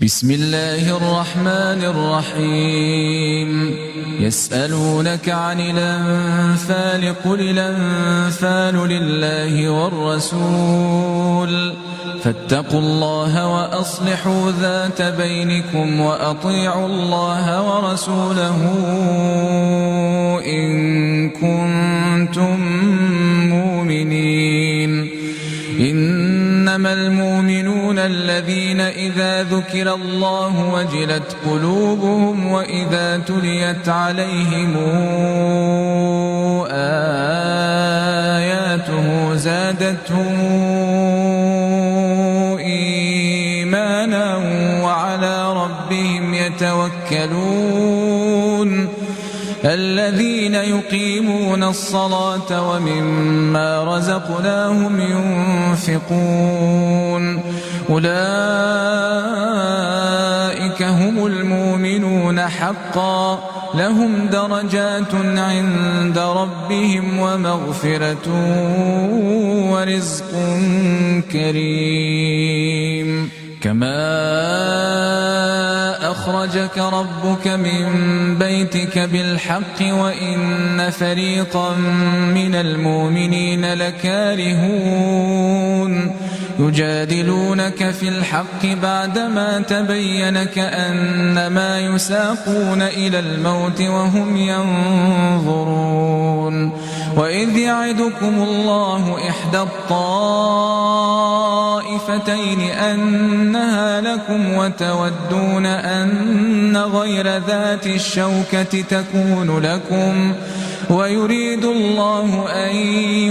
بسم الله الرحمن الرحيم يسألونك عن الأنفال قل الأنفال لله والرسول فاتقوا الله وأصلحوا ذات بينكم وأطيعوا الله ورسوله إن كنتم مؤمنين. إنما المؤمنون الذين إذا ذكر الله وجلت قلوبهم وإذا تليت عليهم آياته زادتهم إيمانا وعلى ربهم يتوكلون. الذين يقيمون الصلاة ومما رزقناهم ينفقون أولئك هم المؤمنون حقا لهم درجات عند ربهم ومغفرة ورزق كريم. كما أخرجك ربك من بيتك بالحق وإن فريقا من المؤمنين لكارهون يجادلونك في الحق بعدما تبين كأنما يساقون إلى الموت وهم ينظرون. وإذ يعدكم الله إحدى الطائفتين أنها لكم وتودون أن غير ذات الشوكة تكون لكم ويريد الله أن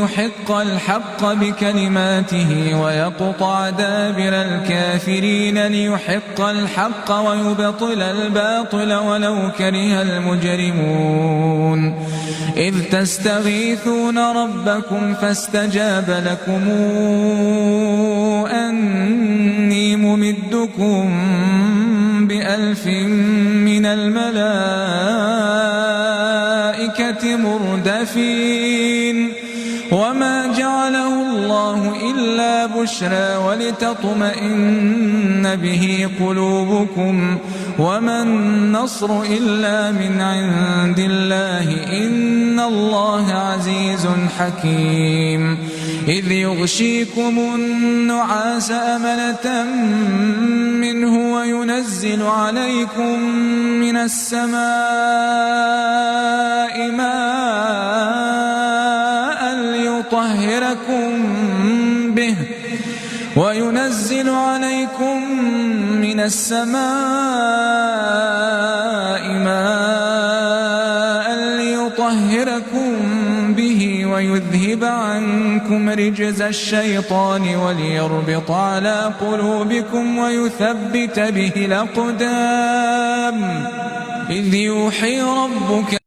يحق الحق بكلماته ويقطع دابر الكافرين ليحق الحق ويبطل الباطل ولو كره المجرمون. إذ تستغيثون ربكم فاستجاب لكم أني ممدكم ب1000 من الملائكة مردفين. وما جعله الله إلا بشرى ولتطمئن به قلوبكم وما النصر إلا من عند الله إن الله عزيز حكيم. إذ يغشيكم النعاس أمنة منه وينزل عليكم من السماء ماء ليطهركم به ويذهب عنكم رجز الشيطان وليربط على قلوبكم ويثبت به الأقدام. إذ يوحي ربك